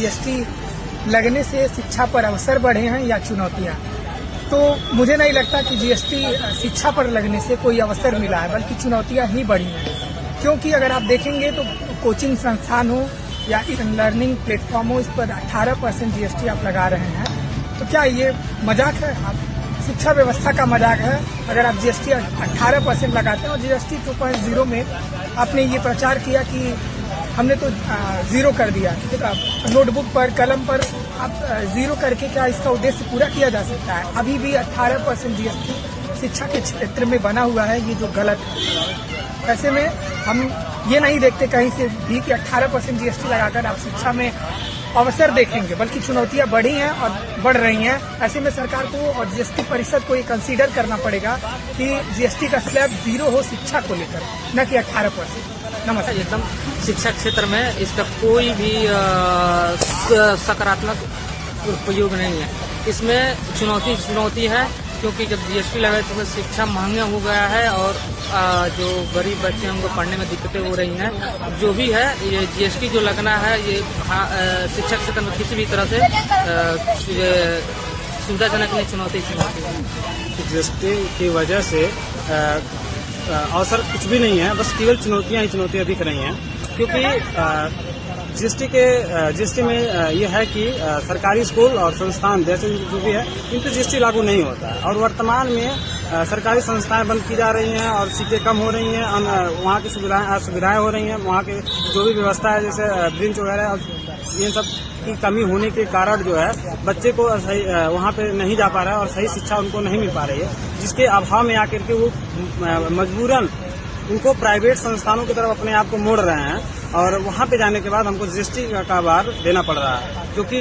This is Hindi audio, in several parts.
जीएसटी लगने से शिक्षा पर अवसर बढ़े हैं या चुनौतियां। तो मुझे नहीं लगता कि जीएसटी शिक्षा पर लगने से कोई अवसर मिला है, बल्कि चुनौतियां ही बढ़ी हैं। क्योंकि अगर आप देखेंगे तो कोचिंग संस्थान हो या लर्निंग प्लेटफॉर्म हो, इस पर 18% जीएसटी आप लगा रहे हैं। तो क्या ये मजाक है? आप शिक्षा व्यवस्था का मजाक है अगर आप जीएसटी 18% लगाते हैं। और जीएसटी 2.0 में आपने ये प्रचार किया कि हमने तो जीरो कर दिया। नोटबुक पर, कलम पर आप जीरो करके क्या इसका उद्देश्य पूरा किया जा सकता है? अभी भी 18% जीएसटी शिक्षा के क्षेत्र में बना हुआ है, ये जो गलत है। ऐसे में हम ये नहीं देखते कहीं से भी कि 18% जीएसटी लगाकर आप शिक्षा में अवसर देखेंगे, बल्कि चुनौतियां बढ़ी हैं और बढ़ रही हैं। ऐसे में सरकार को और जीएसटी परिषद को ये कंसीडर करना पड़ेगा कि जीएसटी का स्लैब जीरो हो शिक्षा को लेकर, न कि 18%। नमस्ते। एकदम शिक्षा क्षेत्र में इसका कोई भी सकारात्मक उपयोग नहीं है। इसमें चुनौती है, क्योंकि जब जीएसटी लगा तो शिक्षा महंगा हो गया है और जो गरीब बच्चे हैं उनको पढ़ने में दिक्कतें हो रही हैं। जो भी है ये जीएसटी जो लगना है, ये शिक्षा क्षेत्र में किसी भी तरह से सुविधाजनक नहीं, चुनौती है। जीएसटी की वजह से अवसर कुछ भी नहीं है, बस केवल चुनौतियां ही चुनौतियां दिख रही हैं। क्योंकि जीएसटी में यह है कि सरकारी स्कूल और संस्थान जैसे जो भी है, इन पर जीएसटी लागू नहीं होता है। और वर्तमान में सरकारी संस्थाएं बंद की जा रही हैं और सीटें कम हो रही हैं, वहाँ की सुविधाएं हो रही हैं। वहाँ के जो भी व्यवस्था है, जैसे ब्रेंच वगैरह और ये सब की कमी होने के कारण जो है बच्चे को सही वहाँ पे नहीं जा पा रहा है और सही शिक्षा उनको नहीं मिल पा रही है, जिसके अभाव में आकर के वो मजबूरन उनको प्राइवेट संस्थानों की तरफ अपने आप को मोड़ रहे हैं। और वहाँ पे जाने के बाद हमको जीएसटी का भार देना पड़ रहा है, क्योंकि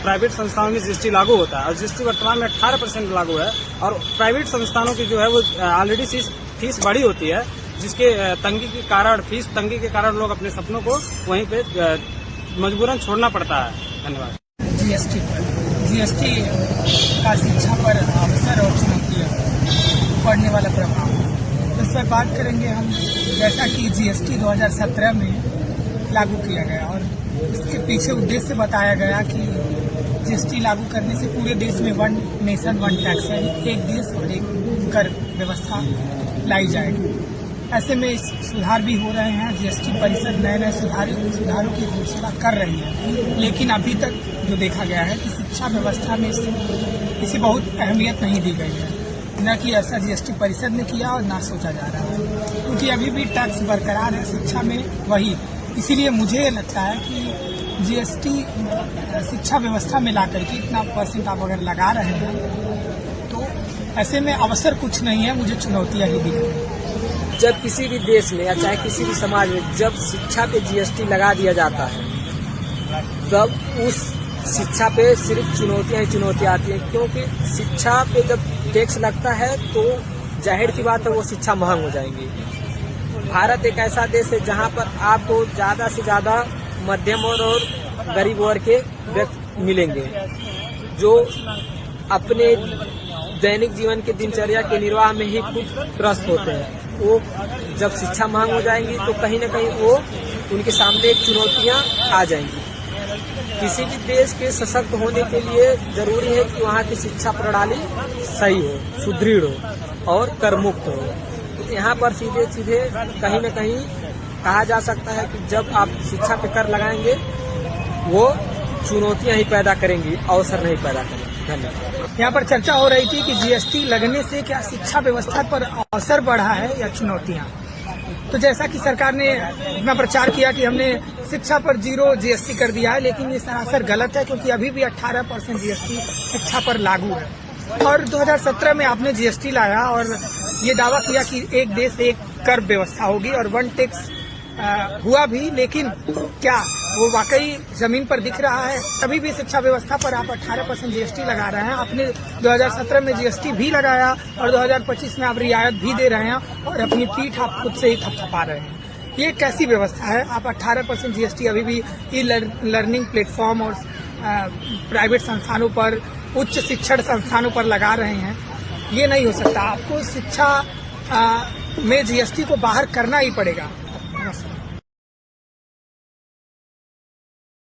प्राइवेट संस्थानों में जीएसटी लागू होता है और जीएसटी वर्तमान में 18% लागू है। और प्राइवेट संस्थानों की जो है वो ऑलरेडी फीस बड़ी होती है, जिसके फीस तंगी के कारण लोग अपने सपनों को वहीं पे मजबूरन छोड़ना पड़ता है। धन्यवाद। जीएसटी का शिक्षा पर अवसर और चुनौतियां पड़ने वाला प्रभाव, इस पर बात करेंगे हम। जैसा कि जीएसटी 2017 में लागू किया गया और इसके पीछे उद्देश्य बताया गया कि जीएसटी लागू करने से पूरे देश में वन नेशन वन टैक्स है, एक देश और एक कर व्यवस्था लाई जाएगी। ऐसे में सुधार भी हो रहे हैं। जीएसटी परिषद नए सुधारों की घोषणा कर रही है, लेकिन अभी तक जो देखा गया है कि शिक्षा व्यवस्था में इसी बहुत अहमियत नहीं दी गई है। न कि ऐसा जीएसटी परिषद ने किया और ना सोचा जा रहा है, क्योंकि अभी भी टैक्स बरकरार है शिक्षा में वही। इसीलिए मुझे लगता है कि जीएसटी शिक्षा व्यवस्था में ला करके इतना % आप अगर लगा रहे हैं तो ऐसे में अवसर कुछ नहीं है, मुझे चुनौतियां ही दिख रही हैं। जब किसी भी देश में या चाहे किसी भी समाज में जब शिक्षा पे जीएसटी लगा दिया जाता है, तब उस शिक्षा पे सिर्फ चुनौतियां ही चुनौतियां आती हैं। क्योंकि शिक्षा पे जब टैक्स लगता है तो जाहिर की बात है वो शिक्षा महंग हो जाएंगी। भारत एक ऐसा देश है जहां पर आपको ज्यादा से ज्यादा मध्यम और गरीब वर्ग के व्यक्ति मिलेंगे, जो अपने दैनिक जीवन के दिनचर्या के निर्वाह में ही खुद त्रस्त होते हैं। वो जब शिक्षा महंग हो जाएंगी तो कहीं न कहीं वो उनके सामने एक चुनौतियां आ जाएंगी। किसी भी देश के सशक्त होने के लिए जरूरी है कि वहाँ की शिक्षा प्रणाली सही हो, सुदृढ़ हो और कर मुक्त हो। तो यहाँ पर सीधे कहीं न कहीं कहा जा सकता है कि जब आप शिक्षा पे कर लगाएंगे वो चुनौतियां ही पैदा करेंगी, अवसर नहीं पैदा करेंगी। धन्यवाद। यहाँ पर चर्चा हो रही थी कि जीएसटी लगने से क्या शिक्षा व्यवस्था पर अवसर बढ़ा है या चुनौतियां। तो जैसा कि सरकार ने अपना प्रचार किया कि हमने शिक्षा पर जीरो जीएसटी कर दिया है, लेकिन ये सरासर गलत है, क्योंकि अभी भी 18% जीएसटी शिक्षा पर लागू है। और 2017 में आपने जीएसटी लाया और ये दावा किया कि एक देश एक कर व्यवस्था होगी और वन टैक्स हुआ भी, लेकिन क्या वो वाकई जमीन पर दिख रहा है? अभी भी शिक्षा व्यवस्था पर आप 18% जीएसटी लगा रहे हैं। आपने 2017 में जीएसटी भी लगाया और 2025 में आप रियायत भी दे रहे हैं और अपनी पीठ आप खुद से ही थपथपा रहे हैं। ये कैसी व्यवस्था है? आप 18% जीएसटी अभी भी ई लर्निंग प्लेटफॉर्म और प्राइवेट संस्थानों पर, उच्च शिक्षण संस्थानों पर लगा रहे हैं। ये नहीं हो सकता। आपको शिक्षा में जीएसटी को बाहर करना ही पड़ेगा। नमस्कार।